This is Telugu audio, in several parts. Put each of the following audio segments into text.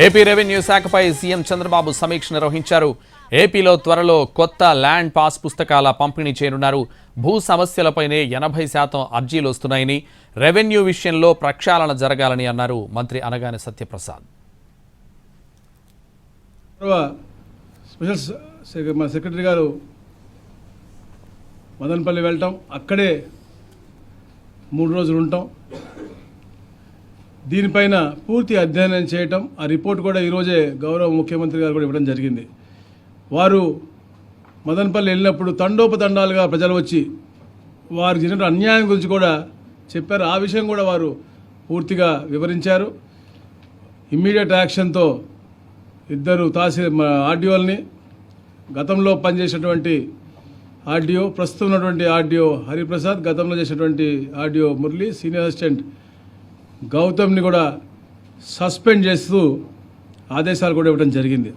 ఏపీ రెవెన్యూ శాఖపై సీఎం చంద్రబాబు సమీక్ష నిర్వహించారు. ఏపీలో త్వరలో కొత్త ల్యాండ్ పాస్ పుస్తకాల పంపిణీ చేయనున్నారు. భూ సమస్యలపైనే 80% అర్జీలు వస్తున్నాయని, రెవెన్యూ విషయంలో ప్రక్షాళన జరగాలని అన్నారు మంత్రి అనగాని సత్యప్రసాద్. స్పెషల్ మా సెక్రటరీ గారు మదనపల్లి వెళ్ళటం, అక్కడే 3 రోజులు ఉంటాం, దీనిపైన పూర్తి అధ్యయనం చేయటం, ఆ రిపోర్ట్ కూడా ఈరోజే గౌరవ ముఖ్యమంత్రి గారు కూడా ఇవ్వడం జరిగింది. వారు మదనపల్లి వెళ్ళినప్పుడు తండోపతండాలుగా ప్రజలు వచ్చి వారు జరిగిన అన్యాయం గురించి కూడా చెప్పారు. ఆ విషయం కూడా వారు పూర్తిగా వివరించారు. ఇమ్మీడియట్ యాక్షన్తో 2 ఆర్డీఓల్ని, గతంలో పనిచేసినటువంటి ఆర్డీఓ, ప్రస్తుతం ఉన్నటువంటి ఆర్డీఓ హరిప్రసాద్, గతంలో చేసినటువంటి ఆర్డీఓ మురళి, సీనియర్ అసిస్టెంట్ గౌతమ్ని కూడా సస్పెండ్ చేస్తూ ఆదేశాలు కూడా ఇవ్వడం జరిగింది.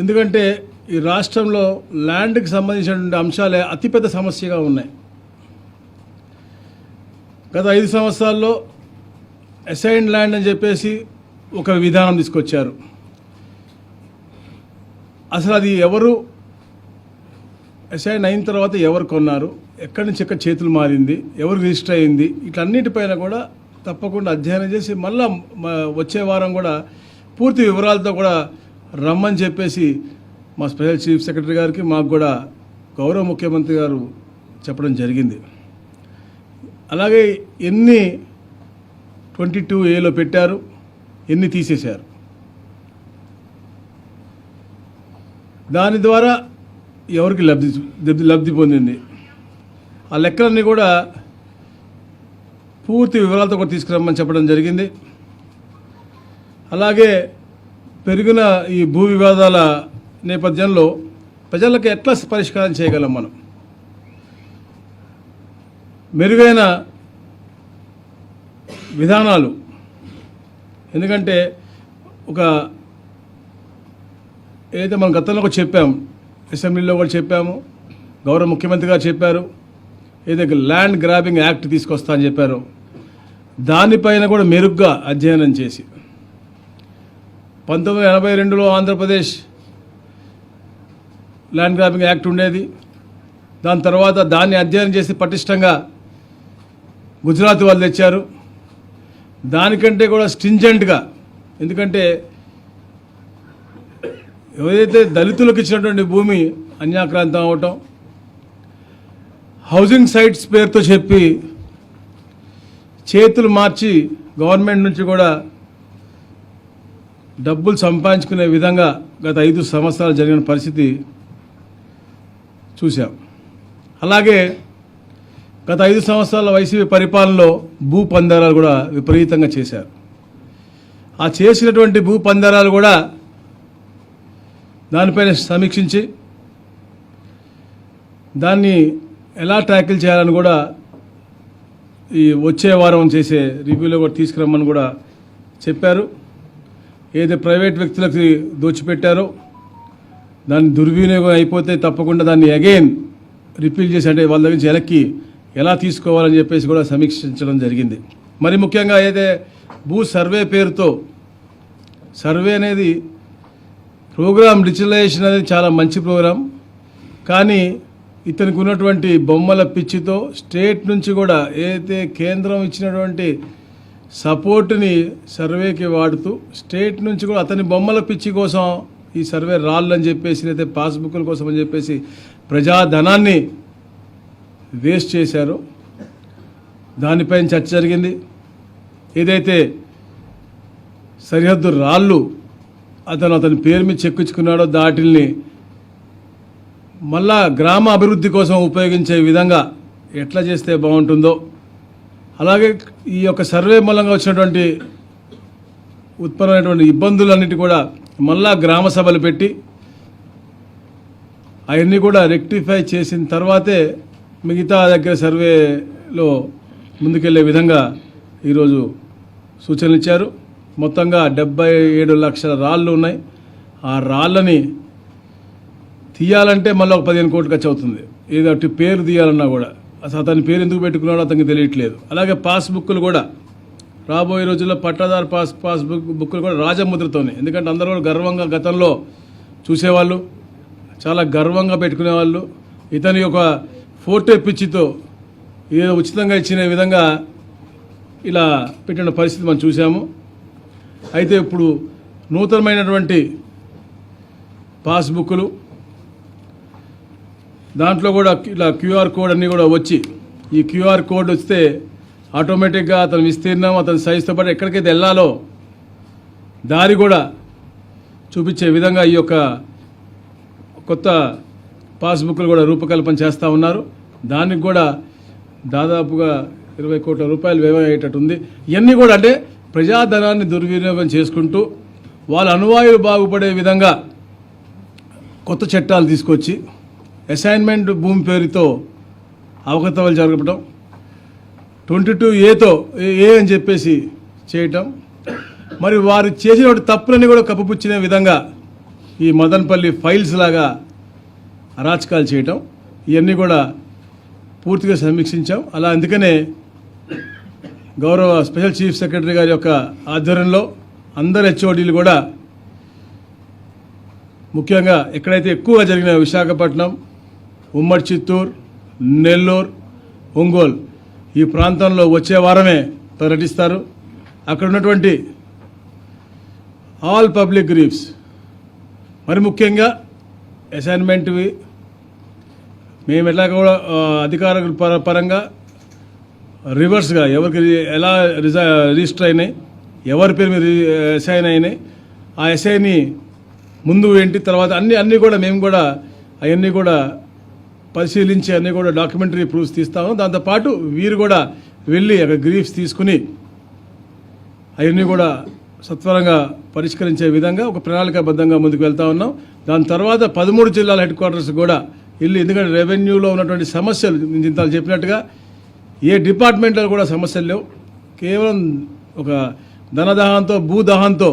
ఎందుకంటే ఈ రాష్ట్రంలో ల్యాండ్కి సంబంధించినటువంటి అంశాలే అతిపెద్ద సమస్యగా ఉన్నాయి. గత 5 సంవత్సరాల్లో అసైన్డ్ ల్యాండ్ అని చెప్పేసి ఒక విధానం తీసుకొచ్చారు. అసలు అది ఎవరు అసైన్ అయిన తర్వాత ఎవరు కొన్నారు, ఎక్కడి నుంచి ఎక్కడ చేతులు మారింది, ఎవరు రిజిస్టర్ అయింది, ఇట్లన్నిటిపైన కూడా తప్పకుండా అధ్యయనం చేసి మళ్ళా వచ్చే వారం కూడా పూర్తి వివరాలతో కూడా రమ్మని చెప్పేసి మా స్పెషల్ చీఫ్ సెక్రటరీ గారికి, మాకు కూడా గౌరవ ముఖ్యమంత్రి గారు చెప్పడం జరిగింది. అలాగే ఎన్ని 22A పెట్టారు, ఎన్ని తీసేశారు, దాని ద్వారా ఎవరికి లబ్ధి పొందింది, ఆ లెక్కలన్నీ కూడా పూర్తి వివరాలతో కూడా తీసుకురమ్మని చెప్పడం జరిగింది. అలాగే పెరిగిన ఈ భూ వివాదాల నేపథ్యంలో ప్రజలకు ఎట్లా పరిష్కారం చేయగలం మనం, మెరుగైన విధానాలు. ఎందుకంటే ఏదైతే మనం గతంలో కూడా చెప్పాము, అసెంబ్లీలో కూడా చెప్పాము, గౌరవ ముఖ్యమంత్రి గారు చెప్పారు, ఏదైతే ల్యాండ్ గ్రాబింగ్ యాక్ట్ తీసుకొస్తా అని చెప్పారో దానిపైన కూడా మెరుగ్గా అధ్యయనం చేసి 1982లో ఆంధ్రప్రదేశ్ ల్యాండ్ గ్రాబింగ్ యాక్ట్ ఉండేది. దాని తర్వాత దాన్ని అధ్యయనం చేసి పటిష్టంగా గుజరాత్ వాళ్ళు తెచ్చారు. దానికంటే కూడా స్ట్రింజెంట్గా, ఎందుకంటే ఏదైతే దళితులకు ఇచ్చినటువంటి భూమి అన్యాక్రాంతం అవటం, హౌసింగ్ సైట్స్ పేరుతో చెప్పి చేతులు మార్చి గవర్నమెంట్ నుంచి కూడా డబ్బులు సంపాదించుకునే విధంగా గత 5 సంవత్సరాలు జరిగిన పరిస్థితి చూసాం. అలాగే గత 5 సంవత్సరాల వైసీపీ పరిపాలనలో భూ పందేరాలు కూడా విపరీతంగా చేశారు. ఆ చేసినటువంటి భూ పందేరాలు కూడా దానిపైన సమీక్షించి దాన్ని ఎలా ట్యాకిల్ చేయాలని కూడా ఈ వచ్చే వారం చేసే రివ్యూలో కూడా తీసుకురమ్మని కూడా చెప్పారు. ఏదైతే ప్రైవేట్ వ్యక్తులకు దోచిపెట్టారో దాన్ని దుర్వినియోగం అయిపోతే తప్పకుండా దాన్ని అగైన్ రిపీల్ చేసి, అంటే వాళ్ళ దగ్గర నుంచి వెనక్కి ఎలా తీసుకోవాలని చెప్పేసి కూడా సమీక్షించడం జరిగింది. మరి ముఖ్యంగా ఏదైతే భూ సర్వే పేరుతో సర్వే అనేది ప్రోగ్రామ్, డిజిటలైజేషన్ అనేది చాలా మంచి ప్రోగ్రాం, కానీ ఇతనికి ఉన్నటువంటి బొమ్మల పిచ్చితో స్టేట్ నుంచి కూడా ఏదైతే కేంద్రం ఇచ్చినటువంటి సపోర్ట్ని సర్వేకి వాడుతూ స్టేట్ నుంచి కూడా అతని బొమ్మల పిచ్చి కోసం ఈ సర్వే రాళ్ళు అని చెప్పేసి, అయితే పాస్బుక్ల కోసం అని చెప్పేసి ప్రజాధనాన్ని వేస్ట్ చేశారు. దానిపైన చర్చ జరిగింది. ఏదైతే సరిహద్దు రాళ్ళు అతని పేరు మీద చెక్కించుకున్నాడో దాటిల్ని మళ్ళా గ్రామ అభివృద్ధి కోసం ఉపయోగించే విధంగా ఎట్లా చేస్తే బాగుంటుందో, అలాగే ఈ యొక్క సర్వే మూలంగా వచ్చినటువంటి ఉత్పన్నమైనటువంటి ఇబ్బందులన్నిటి కూడా మళ్ళా గ్రామ సభలు పెట్టి అవన్నీ కూడా రెక్టిఫై చేసిన తర్వాతే మిగతా దగ్గర సర్వేలో ముందుకెళ్లే విధంగా ఈరోజు సూచనలు ఇచ్చారు. మొత్తంగా 77 లక్షల రాళ్ళు ఉన్నాయి. ఆ రాళ్ళని తీయాలంటే మళ్ళీ ఒక 15 కోట్లు ఖర్చు అవుతుంది. ఏదో పేరు తీయాలన్నా కూడా అసలు అతని పేరు ఎందుకు పెట్టుకున్నాడో అతనికి తెలియట్లేదు. అలాగే పాస్బుక్లు కూడా రాబోయే రోజుల్లో పట్టాదారు పాస్ బుక్లు కూడా రాజముద్రతోనే, ఎందుకంటే అందరూ కూడా గర్వంగా గతంలో చూసేవాళ్ళు, చాలా గర్వంగా పెట్టుకునేవాళ్ళు. ఇతని ఒక ఫోటో పిచ్చితో ఏదో ఉచితంగా ఇచ్చిన విధంగా ఇలా పెట్టిన పరిస్థితి మనం చూసాము. అయితే ఇప్పుడు నూతనమైనటువంటి పాస్బుక్లు దాంట్లో కూడా ఇలా క్యూఆర్ కోడ్ అన్నీ కూడా వచ్చి, ఈ క్యూఆర్ కోడ్ వస్తే ఆటోమేటిక్గా అతని విస్తీర్ణం, అతని సైజుతో పాటు ఎక్కడికైతే వెళ్ళాలో దారి కూడా చూపించే విధంగా ఈ యొక్క కొత్త పాస్బుక్లు కూడా రూపకల్పన చేస్తూ ఉన్నారు. దానికి కూడా దాదాపుగా 20 కోట్ల రూపాయలు వ్యయం అయ్యేటట్టుంది. ఇవన్నీ కూడా అంటే ప్రజాధనాన్ని దుర్వినియోగం చేసుకుంటూ వాళ్ళ అనువాయులు బాగుపడే విధంగా కొత్త చట్టాలు తీసుకొచ్చి అసైన్మెంట్ భూమి పేరుతో అవకతవలు జరగడం, 22A అని చెప్పేసి చేయటం, మరి వారు చేసిన తప్పులని కూడా కప్పుపుచ్చిన విధంగా ఈ మదన్పల్లి ఫైల్స్ లాగా అరాచకాలు చేయటం, ఇవన్నీ కూడా పూర్తిగా సమీక్షించాం. అలా అందుకనే గౌరవ స్పెషల్ చీఫ్ సెక్రటరీ గారి యొక్క ఆధ్వర్యంలో అందరు హెచ్ఓడీలు కూడా ముఖ్యంగా ఎక్కడైతే ఎక్కువగా జరిగిన విశాఖపట్నం, ఉమ్మడి చిత్తూరు, నెల్లూరు, ఒంగోలు ఈ ప్రాంతంలో వచ్చే వారమే పర్యటిస్తారు. అక్కడ ఉన్నటువంటి ఆల్ పబ్లిక్ గ్రీవ్స్, మరి ముఖ్యంగా అసైన్మెంట్వి మేము ఎట్లా కూడా అధికారుల పరంగా రివర్స్గా ఎవరికి ఎలా రిజిస్టర్ అయినాయి, ఎవరి పేరు మీద అసైన్ అయినాయి, ఆ అసైన్ని ముందు ఏంటి తర్వాత అన్నీ కూడా మేము కూడా అవన్నీ కూడా పరిశీలించి అన్నీ కూడా డాక్యుమెంటరీ ప్రూఫ్స్ తీస్తాము. దాంతోపాటు వీరు కూడా వెళ్ళి అక్కడ గ్రీఫ్స్ తీసుకుని అవన్నీ కూడా సత్వరంగా పరిష్కరించే విధంగా ఒక ప్రణాళికాబద్ధంగా ముందుకు వెళ్తా ఉన్నాం. దాని తర్వాత 13 జిల్లాల హెడ్ క్వార్టర్స్ కూడా వెళ్ళి, ఎందుకంటే రెవెన్యూలో ఉన్నటువంటి సమస్యలు ఇంత చెప్పినట్టుగా ఏ డిపార్ట్మెంట్లో కూడా సమస్యలు లేవు. కేవలం ఒక ధనదాహంతో భూదాహంతో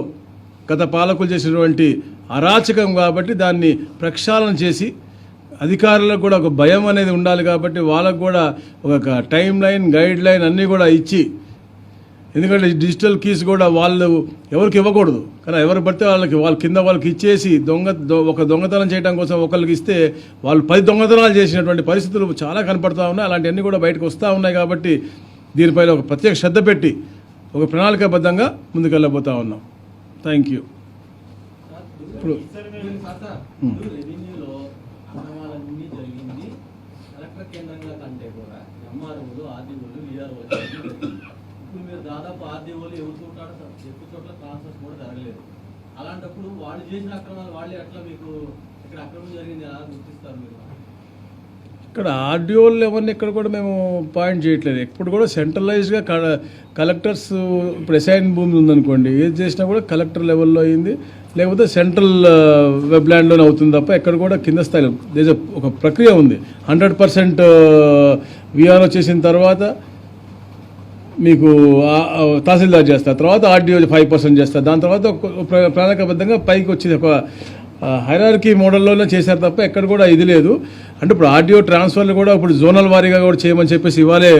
గత పాలకులు చేసినటువంటి అరాచకం కాబట్టి దాన్ని ప్రక్షాళన చేసి అధికారులకు కూడా ఒక భయం అనేది ఉండాలి కాబట్టి వాళ్ళకు కూడా ఒక టైం లైన్, గైడ్ లైన్ అన్నీ కూడా ఇచ్చి, ఎందుకంటే డిజిటల్ కీస్ కూడా వాళ్ళు ఎవరికి ఇవ్వకూడదు, కానీ ఎవరు పడితే వాళ్ళ కింద వాళ్ళకి ఇచ్చేసి ఒక దొంగతనం చేయడం కోసం ఒకరికి ఇస్తే వాళ్ళు 10 దొంగతనాలు చేసినటువంటి పరిస్థితులు చాలా కనపడతా ఉన్నాయి. అలాంటివన్నీ కూడా బయటకు వస్తూ ఉన్నాయి. కాబట్టి దీనిపైన ఒక ప్రత్యేక శ్రద్ధ పెట్టి ఒక ప్రణాళికాబద్ధంగా ముందుకెళ్ళబోతా ఉన్నాం. Thank you. ఇప్పుడు దాదాపు ఆర్డీఓలు ఎవరు ఎక్కువ చోట్ల ట్రాన్స్ఫర్స్ కూడా జరగలేదు. అలాంటప్పుడు వాళ్ళు చేసిన అక్రమాలు వాళ్ళే అట్లా మీకు ఇక్కడ అక్రమం జరిగింది ఎలా గుర్తిస్తారు మీరు? ఇక్కడ ఆర్డీఓలు ఎవరిని ఇక్కడ కూడా మేము పాయింట్ చేయట్లేదు. ఎప్పుడు కూడా సెంట్రలైజ్డ్గా కలెక్టర్స్, ఇప్పుడు అసైన్ భూమి ఉందనుకోండి, ఏది చేసినా కూడా కలెక్టర్ లెవెల్లో అయింది, లేకపోతే సెంట్రల్ వెబ్లాండ్లోనే అవుతుంది తప్ప ఎక్కడ కూడా కింద స్థాయిలో ఒక ప్రక్రియ ఉంది. 100% విఆర్ఓ చేసిన తర్వాత మీకు తహసీల్దార్ చేస్తారు, తర్వాత ఆర్డీఓ 5% చేస్తారు, దాని తర్వాత ప్రణాళికాబద్ధంగా పైకి వచ్చి ఒక హైరార్కీ మోడల్లోనే చేశారు తప్ప ఎక్కడ కూడా ఇది లేదు. అంటే ఇప్పుడు ఆర్డీఓ ట్రాన్స్ఫర్లు కూడా ఇప్పుడు జోనల్ వారీగా కూడా చేయమని చెప్పేసి ఇవాళే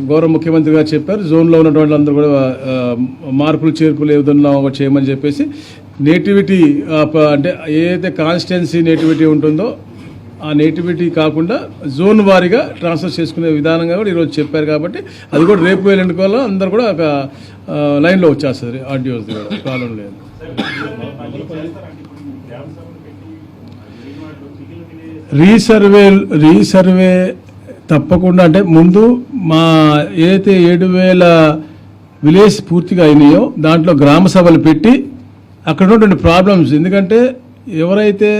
గౌరవ ముఖ్యమంత్రి గారు చెప్పారు. జోన్లో ఉన్నటువంటి అందరూ కూడా మార్పులు చేర్పులు ఏదన్నా ఒకటి చేయమని చెప్పేసి నేటివిటీ అంటే ఏదైతే కాన్స్టిట్యున్సీ నేటివిటీ ఉంటుందో ఆ నేటివిటీ కాకుండా జోన్ వారీగా ట్రాన్స్ఫర్ చేసుకునే విధానంగా కూడా ఈరోజు చెప్పారు. కాబట్టి అది కూడా రేపు ఎన్నికల్లో అందరూ కూడా ఒక లైన్లో వచ్చేస్తుంది. ఆర్డీఓస్ కూడా ప్రాబ్లం లేదు. రీసర్వే తప్పకుండా, అంటే ముందు మా ఏదైతే 7,000 విలేజ్ పూర్తిగా అయినాయో దాంట్లో గ్రామ సభలు పెట్టి అక్కడ ఉన్నటువంటి ప్రాబ్లమ్స్, ఎందుకంటే ఎవరైతే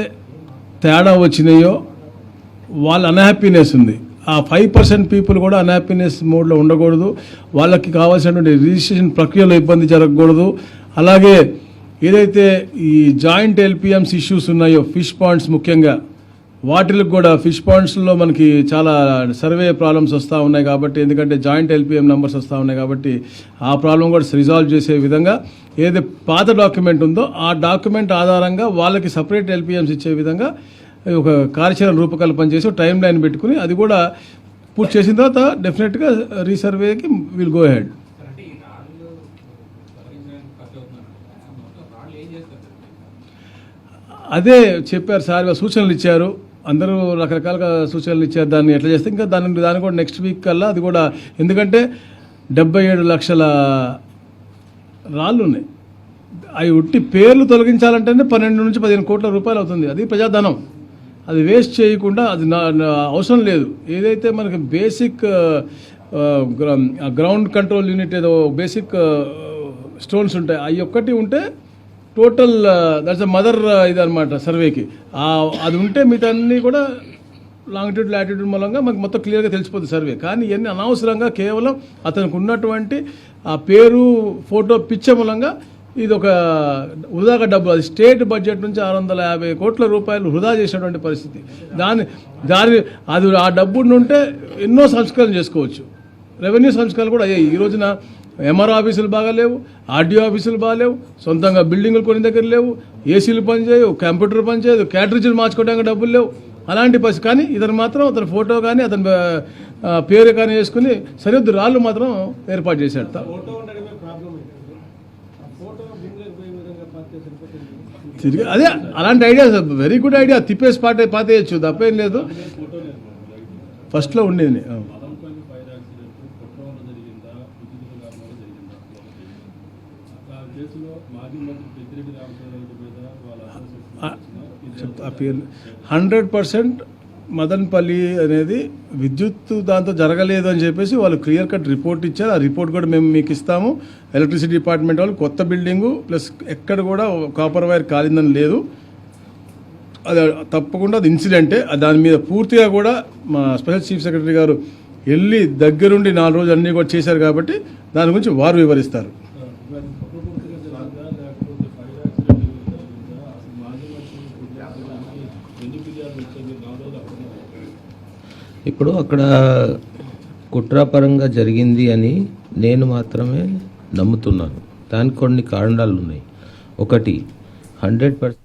తేడా వచ్చినాయో వాళ్ళ అన్హ్యాపీనెస్ ఉంది, ఆ 5% పీపుల్ కూడా అన్హ్యాపీనెస్ మోడ్లో ఉండకూడదు. వాళ్ళకి కావాల్సినటువంటి రిజిస్ట్రేషన్ ప్రక్రియలో ఇబ్బంది జరగకూడదు. అలాగే ఏదైతే ఈ జాయింట్ ఎల్పిఎంస్ ఇష్యూస్ ఉన్నాయో, ఫిష్ పాండ్స్ ముఖ్యంగా, వాటికి కూడా ఫిష్ పాండ్స్లో మనకి చాలా సర్వే ప్రాబ్లమ్స్ వస్తూ ఉన్నాయి. కాబట్టి ఎందుకంటే జాయింట్ ఎల్పిఎం నెంబర్స్ వస్తూ ఉన్నాయి కాబట్టి ఆ ప్రాబ్లం కూడా రిజాల్వ్ చేసే విధంగా ఏదైతే పాత డాక్యుమెంట్ ఉందో ఆ డాక్యుమెంట్ ఆధారంగా వాళ్ళకి సపరేట్ ఎల్పిఎంస్ ఇచ్చే విధంగా ఒక కార్యాచరణ రూపకల్పన చేసి టైం లైన్ పెట్టుకుని అది కూడా పూర్తి చేసిన తర్వాత డెఫినెట్గా రీసర్వేకి విల్ గో హెడ్. అదే చెప్పారు సార్, సూచనలు ఇచ్చారు, అందరూ రకరకాలుగా సూచనలు ఇచ్చారు. దాన్ని ఎట్లా చేస్తే ఇంకా దాన్ని కూడా నెక్స్ట్ వీక్ కల్లా అది కూడా, ఎందుకంటే 77 లక్షల రాళ్ళు ఉన్నాయి. అవి ఉట్టి పేర్లు తొలగించాలంటేనే 12 నుంచి 15 కోట్ల రూపాయలు అవుతుంది. అది ప్రజాధనం. అది వేస్ట్ చేయకుండా, అది అవసరం లేదు. ఏదైతే మనకి బేసిక్ గ్రౌండ్ కంట్రోల్ యూనిట్ ఏదో బేసిక్ స్టోన్స్ ఉంటాయి, అవి ఒక్కటి ఉంటే టోటల్ దట్స్ మదర్ ఇదనమాట సర్వేకి. అది ఉంటే మిగతా అన్నీ కూడా లాంగిట్యూడ్ లాటిట్యూడ్ మూలంగా మనకు మొత్తం క్లియర్గా తెలిసిపోతుంది సర్వే. కానీ ఇవన్నీ అనవసరంగా కేవలం అతనికి ఉన్నటువంటి ఆ పేరు ఫోటో పిచ్చ మూలంగా ఇది ఒక వృధాగా డబ్బు. అది స్టేట్ బడ్జెట్ నుంచి 650 కోట్ల రూపాయలు వృధా చేసినటువంటి పరిస్థితి. దాని అది ఆ డబ్బు ఉంటే ఎన్నో సంస్కరణ చేసుకోవచ్చు. రెవెన్యూ సంస్కరణలు కూడా అయ్యాయి. ఈ రోజున ఎంఆర్ఓ ఆఫీసులు బాగాలేవు, ఆర్డీఓ ఆఫీసులు బాగాలేవు, సొంతంగా బిల్డింగులు కొన్ని దగ్గర లేవు, ఏసీలు పనిచేయవు, కంప్యూటర్ పనిచేయదు, క్యాటరేజీలు మార్చుకోవడానికి డబ్బులు లేవు. అలాంటి పరిస్థితి. కానీ ఇతను మాత్రం అతని ఫోటో కానీ అతని పేరు కానీ వేసుకుని సరిహద్దు రాళ్ళు మాత్రం ఏర్పాటు చేశాడు. అదే అలాంటి ఐడియా, వెరీ గుడ్ ఐడియా. తిప్పేసి పాతేయచ్చు, తప్పేం లేదు. ఫస్ట్లో ఉండేది. ఆ పేరు 100% మదన్పల్లి అనేది విద్యుత్ దాంతో జరగలేదు అని చెప్పేసి వాళ్ళు క్లియర్ కట్ రిపోర్ట్ ఇచ్చారు. ఆ రిపోర్ట్ కూడా మేము మీకు ఇస్తాము. ఎలక్ట్రిసిటీ డిపార్ట్మెంట్ వాళ్ళు కొత్త బిల్డింగు ప్లస్ ఎక్కడ కూడా కాపర్ వైర్ కాలిందని లేదు. అది తప్పకుండా అది ఇన్సిడెంటే. దాని మీద పూర్తిగా కూడా మా స్పెషల్ చీఫ్ సెక్రటరీ గారు వెళ్ళి దగ్గరుండి 4 రోజులు అన్నీ కూడా చేశారు కాబట్టి దాని గురించి వారు వివరిస్తారు. ఇప్పుడు అక్కడ కుట్రాపరంగా జరిగింది అని నేను మాత్రమే నమ్ముతున్నాను. దానికి కొన్ని కారణాలు ఉన్నాయి. ఒకటి 100%